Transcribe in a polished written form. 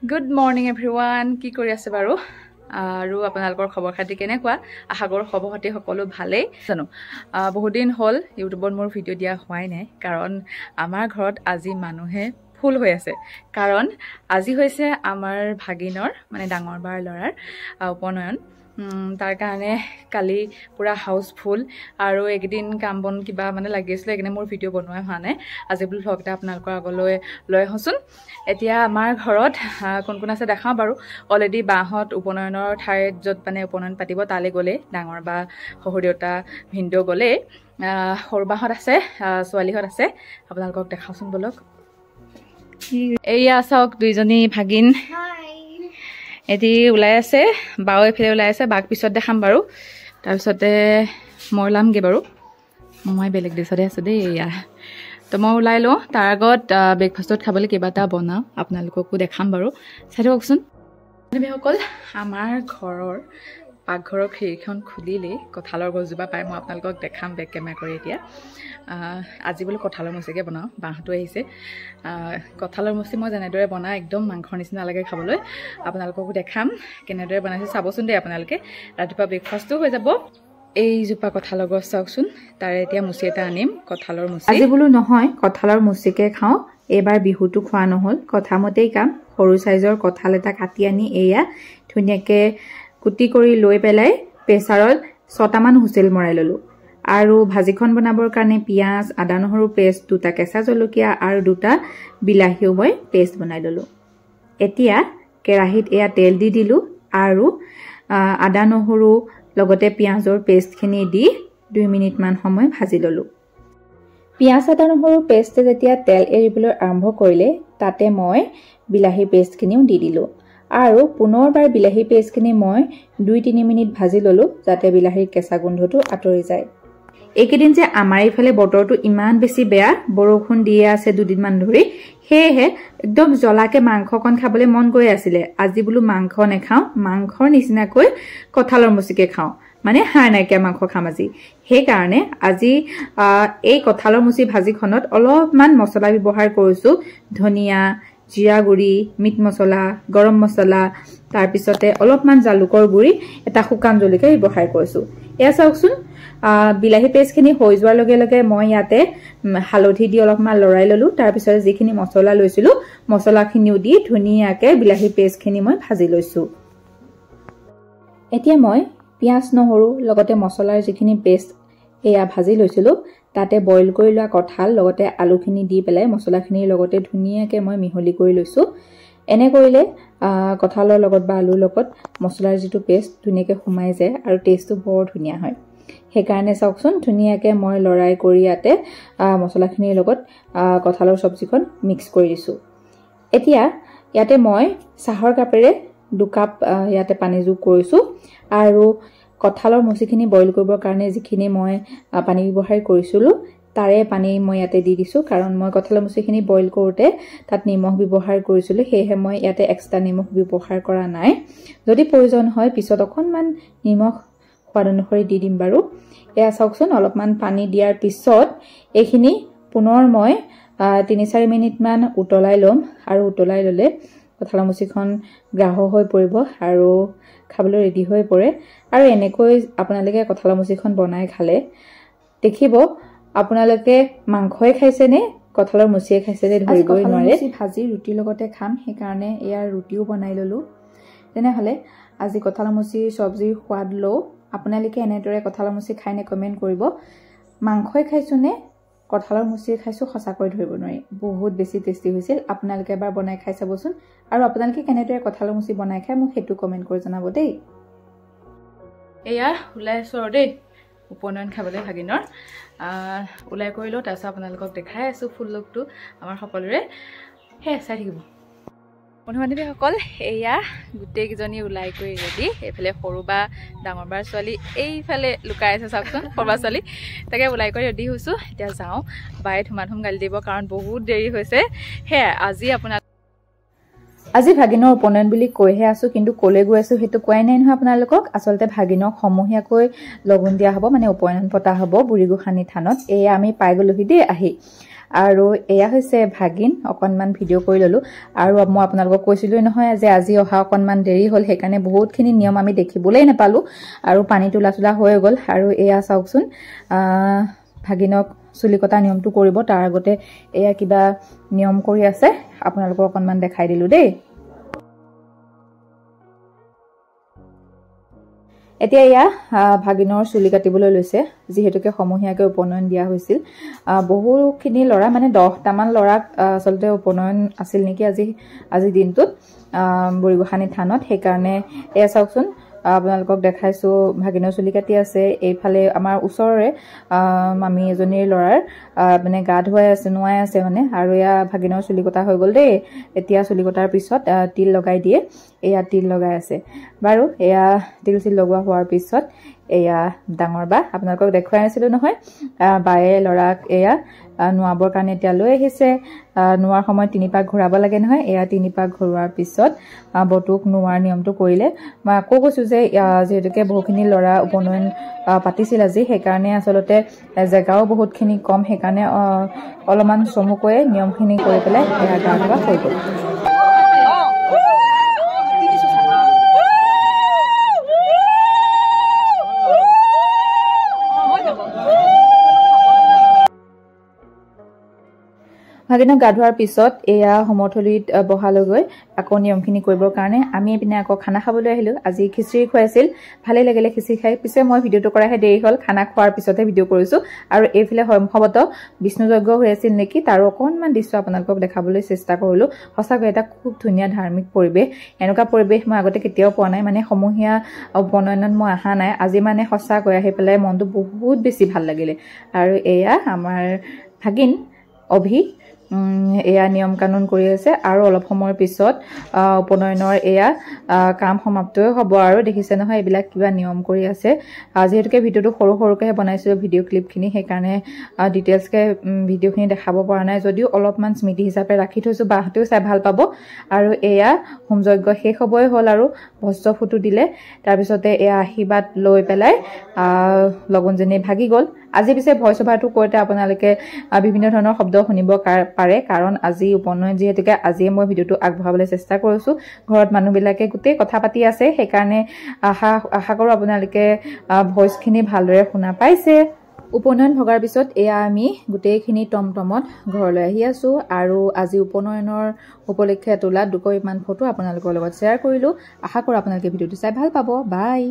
Good morning everyone. কি কৰি আছে বাৰু? আৰু আপোনালোকৰ খবৰ খাতি কেনেকুৱা? আশা কৰোঁ খবৰ খাতি সকলো ভালেই জানো। বহুত দিন হ'ল ইউটিউবত মোৰ ভিডিঅ' দিয়া হোৱাই নাই কাৰণ আমাৰ ঘৰত আজি মানুহে ফুল হৈ আছে। কাৰণ আজি হৈছে আমাৰ ভাগিনৰ মানে ডাঙৰ বাৰ ল'ৰাৰ উপনয়ন। তাৰ কাৰণে কালি পুৰা হাউসফুল আৰু একদিন কাম বন কিবা মানে লাগি আছিল এনে মোৰ ভিডিঅ' বনোৱা হোৱা নাই। আজি বুলি ভগতে আপোনালোকৰ আগলৈ লৈ আহোচোন। এতিয়া আমাৰ ঘৰত কোন কোন আছে দেখাও বাৰু। অলৰেডি বাহত উপনয়নৰ ঠাইত য'ত মানে উপনয়ন পাতিব তালে গ'লে ডাঙৰ বা শহুৰ দেউতা ভিনদেউ গ'লে সৰু বাহত আছে ছোৱালীহত আছে আপোনালোকক দেখাওচোন বলক। এইয়া চাওক দুইজনী ভাগিন এটি ওলাই আছে বাও এফালে ওলাই আছে বাক পিছত দেখাম বাৰু। তাৰপিছতে মই ওলামগৈ বাৰু মই বেলেগ দেশতে আছোঁ দেই। এয়া তো মই ওলাই লওঁ তাৰ আগত ব্ৰেকফাষ্টত খাবলৈ কিবা এটা বনাওঁ আপোনালোককো দেখাম বাৰু। চাই থাককচোন সকল। আমাৰ ঘৰৰ পাকঘৰৰ খিৰিকীখন খুলিলেই কঁঠালৰ গছজোপা পাই মই আপোনালোকক দেখাম বেক কেমেৰা কৰি। এতিয়া আজি বোলো কঁঠালৰ মুচিকে বনাওঁ বাঁহটো আহিছে। কঁঠালৰ মুচি মই যেনেদৰে বনাওঁ একদম মাংসৰ নিচিনা লাগে খাবলৈ। আপোনালোককো দেখাম কেনেদৰে বনাইছোঁ চাবচোন দেই আপোনালোকে। ৰাতিপুৱা ব্ৰেকফাষ্টো হৈ যাব। এইজোপা কঁঠালৰ গছ চাওকচোন তাৰে এতিয়া মুচি এটা আনিম কঁঠালৰ মুচি। আজি বোলো নহয় কঁঠালৰ মুচিকে খাওঁ। এইবাৰ বিহুটো খোৱা নহ'ল কথামতেই কাম। সৰু সাইজৰ কঁঠাল এটা কাটি আনি এয়া ধুনীয়াকৈ কুটি কৰি লৈ পেলাই প্ৰেছাৰত 6টামান হুইচেল মৰাই ল'লোঁ। আৰু ভাজিখন বনাবৰ কাৰণে পিঁয়াজ আদা নহৰু পেষ্ট 2টা কেঁচা জলকীয়া আৰু 2টা বিলাহীও মই পেষ্ট বনাই ল'লোঁ। এতিয়া কেৰাহীত এয়া তেল দি দিলোঁ আৰু আদা নহৰু লগতে পিঁয়াজৰ পেষ্টখিনি দি 2 মিনিটমান সময় ভাজি ল'লোঁ। পিঁয়াজ আদা নহৰু পেষ্টে যেতিয়া তেল এৰিবলৈ আৰম্ভ কৰিলে তাতে মই বিলাহী পেষ্টখিনিও দি দিলোঁ আৰু পুনৰবাৰ বিলাহী পেষ্টখিনি মই 2-3 মিনিট ভাজি ল'লোঁ যাতে বিলাহীৰ কেঁচা গোন্ধটো আঁতৰি যায়। এইকেইদিন যে আমাৰ এইফালে বতৰটো ইমান বেছি বেয়া বৰষুণ দিয়ে আছে দুদিনমান ধৰি সেয়েহে একদম জ্বলাকে মাংসকণ খাবলৈ মন গৈ আছিলে। আজি বোলো মাংস নেখাওঁ মাংসৰ নিচিনাকৈ কঁঠালৰ মুচিকে খাওঁ মানে হাড় নাইকিয়া মাংস খাম আজি। সেইকাৰণে আজি এই কঁঠালৰ মুচি ভাজিখনত অলপমান মছলা ব্যৱহাৰ কৰিছোঁ। ধনিয়া জিৰা গুড়ি মিট মছলা গৰম মছলা তাৰপিছতে অলপমান জালুকৰ গুড়ি এটা শুকান জলকীয়া ব্যৱহাৰ কৰিছোঁ। এয়া চাওকচোন বিলাহী পেষ্টখিনি হৈ যোৱাৰ লগে লগে মই ইয়াতে হালধি দি অলপমান লৰাই ল'লোঁ। তাৰপিছত যিখিনি মছলা লৈছিলোঁ মছলাখিনিও দি ধুনীয়াকৈ বিলাহী পেষ্টখিনি মই ভাজি লৈছোঁ। এতিয়া মই পিঁয়াজ নহৰু লগতে মছলাৰ যিখিনি পেষ্ট এয়া ভাজি লৈছিলোঁ তাতে বইল কৰি লোৱা কঁঠাল লগতে আলুখিনি দি পেলাই মছলাখিনিৰ লগতে ধুনীয়াকৈ মই মিহলি কৰি লৈছোঁ। এনে কৰিলে কঁঠালৰ লগত বা আলুৰ লগত মছলাৰ যিটো পেষ্ট ধুনীয়াকৈ সোমাই যায় আৰু টেষ্টটো বৰ ধুনীয়া হয়। সেইকাৰণে চাওকচোন ধুনীয়াকৈ মই লৰাই কৰি ইয়াতে মছলাখিনিৰ লগত কঁঠালৰ চব্জিখন মিক্স কৰি দিছোঁ। এতিয়া ইয়াতে মই চাহৰ কাপেৰে 2 কাপ ইয়াতে পানী যোগ কৰিছোঁ আৰু কঁঠালৰ মুচিখিনি বইল কৰিবৰ কাৰণে যিখিনি মই পানী ব্যৱহাৰ কৰিছিলোঁ তাৰে পানী মই ইয়াতে দি দিছোঁ। কাৰণ মই কঁঠালৰ মুচিখিনি বইল কৰোঁতে তাত নিমখ ব্যৱহাৰ কৰিছিলোঁ সেয়েহে মই ইয়াতে এক্সট্ৰা নিমখ ব্যৱহাৰ কৰা নাই। যদি প্ৰয়োজন হয় পিছত অকণমান নিমখ সোৱাদ অনুসৰি দি দিম বাৰু। এয়া চাওকচোন অলপমান পানী দিয়াৰ পিছত এইখিনি পুনৰ মই 3-4 মিনিটমান উতলাই ল'ম আৰু উতলাই ল'লে কঁঠালৰ মুচিখন গাঢ় হৈ পৰিব আৰু খাবলৈ ৰেডি হৈ পৰে। আৰু এনেকৈ আপোনালোকে কঁঠালৰ মুচিখন বনাই খালে দেখিব আপোনালোকে মাংসই খাইছেনে কঁঠালৰ মুচিয়ে খাইছেনে ধৰিবই নোৱাৰে। ভাজি ৰুটিৰ লগতে খাম সেইকাৰণে ইয়াৰ ৰুটিও বনাই ল'লোঁ। তেনেহ'লে আজি কঁঠালৰ মুচিৰ চব্জিৰ সোৱাদ লওঁ। আপোনালোকে এনেদৰে কঁঠালৰ মুচি খাইনে কমেণ্ট কৰিব। মাংসই খাইছোঁনে কঁঠালৰ মুচিয়ে খাইছোঁ সঁচাকৈ ধৰিব নোৱাৰি। বহুত বেছি টেষ্টি হৈছিল। আপোনালোকে এবাৰ বনাই খাই চাবচোন আৰু আপোনালোকে কেনেদৰে কঁঠালৰ মুচি বনাই খায় মোক সেইটো কমেণ্ট কৰি জনাব দেই। এয়া ওলাই আছোঁ আৰু দেই উপনয়ন খাবলৈ ভাগিনৰ ওলাই কৰিলোঁ। তাৰপিছত আপোনালোকক দেখাই আছোঁ ফুল লুকটো আমাৰ সকলোৰে সেয়া চাই থাকিব। বন্ধু বান্ধৱীসকল এয়া গোটেইকেইজনী ওলাই কৰি ৰেডি। এইফালে সৰু বা ডাঙৰ বাৰ ছোৱালী এইফালে লুকাই আছে চাওকচোন সৰু বা ছোৱালী তাকে ওলাই কৰি ৰেডি হৈছোঁ। এতিয়া যাওঁ বায়ে ধুমাধুম গালি দিব কাৰণ বহুত দেৰি হৈছে। সেয়া আজি ভাগিনৰ উপনয়ন বুলি কৈহে আছোঁ কিন্তু ক'লৈ গৈ আছোঁ সেইটো কোৱাই নাই নহয় আপোনালোকক। আচলতে ভাগিনক সমূহীয়াকৈ লগুণ দিয়া হ'ব মানে উপনয়ন পতা হ'ব বুঢ়ীগোসানী থানত। এয়া আমি পাই গ'লোহি দেই আহি। আৰু এয়া হৈছে ভাগিন অকণমান ভিডিঅ' কৰি ল'লোঁ আৰু মই আপোনালোকক কৈছিলোঁৱে নহয় যে আজি অহা অকণমান দেৰি হ'ল সেইকাৰণে বহুতখিনি নিয়ম আমি দেখিবলৈ নাপালোঁ আৰু পানী তোলা হৈ গ'ল আৰু এয়া চাওকচোন ভাগিনক চুলি কটা নিয়মটো কৰিব তাৰ আগতে এয়া কিবা নিয়ম কৰি আছে আপোনালোকক অকণমান দেখাই দিলোঁ দেই এতিয়া এয়া ভাগিনৰ চুলি কাটিবলৈ লৈছে যিহেতুকে সমূহীয়াকৈ উপনয়ন দিয়া হৈছিল বহুখিনি ল'ৰা মানে 10টামান ল'ৰাক আচলতে উপনয়ন আছিল নেকি আজি দিনটোত বুঢ়ীগোসানী থানত সেইকাৰণে এয়া চাওকচোন আপোনালোকক দেখাইছোঁ ভাগিনৰ চুলি কাটি আছে এইফালে আমাৰ ওচৰৰে মামী এজনীৰ ল'ৰাৰ মানে গা ধুৱাই আছে নোৱাই আছে মানে আৰু এয়া ভাগিনৰ চুলি কটা হৈ গ'ল দেই এতিয়া চুলি কটাৰ পিছত তিল লগাই দিয়ে এয়া তিল লগাই আছে বাৰু এয়া তিল লগোৱা হোৱাৰ পিছত এয়া ডাঙৰ বা আপোনালোকক দেখুৱাই আছিলোঁ নহয় বায়ে ল'ৰাক এয়া নোৱাবৰ কাৰণে এতিয়া লৈ আহিছে নোৱাৰ সময়ত 3 পাক ঘূৰাব লাগে নহয় এয়া 3 পাক ঘূৰোৱাৰ পিছত বটুক নোৱাৰ নিয়মটো কৰিলে মই আকৌ কৈছোঁ যে যিহেতুকে বহুখিনি ল'ৰা উপনয়ন পাতিছিল আজি সেইকাৰণে আচলতে জেগাও বহুতখিনি কম সেইকাৰণে অলপমান চমুকৈ নিয়মখিনি কৰি পেলাই এয়া গা ধোৱা হৈ গ'ল ভাগিনক গা ধোৱাৰ পিছত এয়া সমৰ্থলিত বহালৈ গৈ আকৌ নিয়মখিনি কৰিবৰ কাৰণে আমি এপিনে আকৌ খানা খাবলৈ আহিলোঁ আজি খিচিৰি খুৱাইছিল ভালেই লাগিলে খিচিৰি খাই পিছে মই ভিডিঅ'টো কৰাহে দেৰি হ'ল খানা খোৱাৰ পিছতহে ভিডিঅ' কৰিছোঁ আৰু এইফালে সম্ভৱতঃ বিষ্ণু যজ্ঞ হৈ আছিল নেকি তাৰো অকণমান দৃশ্য আপোনালোকক দেখাবলৈ চেষ্টা কৰিলোঁ সঁচাকৈ এটা খুব ধুনীয়া ধাৰ্মিক পৰিৱেশ এনেকুৱা পৰিৱেশ মই আগতে কেতিয়াও পোৱা নাই মানে সমূহীয়া উপনয়নত মই অহা নাই আজি মানে সঁচাকৈ আহি পেলাই মনটো বহুত বেছি ভাল লাগিলে আৰু এয়া আমাৰ ভাগিন অভি এয়া নিয়ম কানুন কৰি আছে আৰু অলপ সময়ৰ পিছত উপনয়নৰ এয়া কাম সমাপ্তই হ'ব আৰু দেখিছে নহয় এইবিলাক কিবা নিয়ম কৰি আছে যিহেতুকে ভিডিঅ'টো সৰুকৈহে বনাইছিলোঁ ভিডিঅ' ক্লিপখিনি সেইকাৰণে ডিটেইলছকৈ ভিডিঅ'খিনি দেখাব পৰা নাই যদিও অলপমান স্মৃতি হিচাপে ৰাখি থৈছোঁ বাহঁতেও চাই ভাল পাব আৰু এয়া হোমযজ্ঞ শেষ হ'বই হ'ল আৰু ভস্য ফুটো দিলে তাৰপিছতে এয়া আশীৰ্বাদ লৈ পেলাই লগনজনী ভাগি গ'ল আজি পিছে ভইচ অভাৰটো কৰোঁতে আপোনালোকে বিভিন্ন ধৰণৰ শব্দ শুনিব পাৰে কাৰণ আজি উপনয়ন যিহেতুকে আজিয়ে মই ভিডিঅ'টো আগবঢ়াবলৈ চেষ্টা কৰিছোঁ ঘৰত মানুহবিলাকে গোটেই কথা পাতি আছে সেইকাৰণে আশা কৰোঁ আপোনালোকে ভইচখিনি ভালদৰে শুনা পাইছে উপনয়ন ভগাৰ পিছত এয়া আমি গোটেইখিনি টমটমত ঘৰলৈ আহি আছোঁ আৰু আজি উপনয়নৰ উপলক্ষে তোলা 200মান ফটো আপোনালোকৰ লগত শ্বেয়াৰ কৰিলোঁ আশা কৰোঁ আপোনালোকে ভিডিঅ'টো চাই ভাল পাব বাই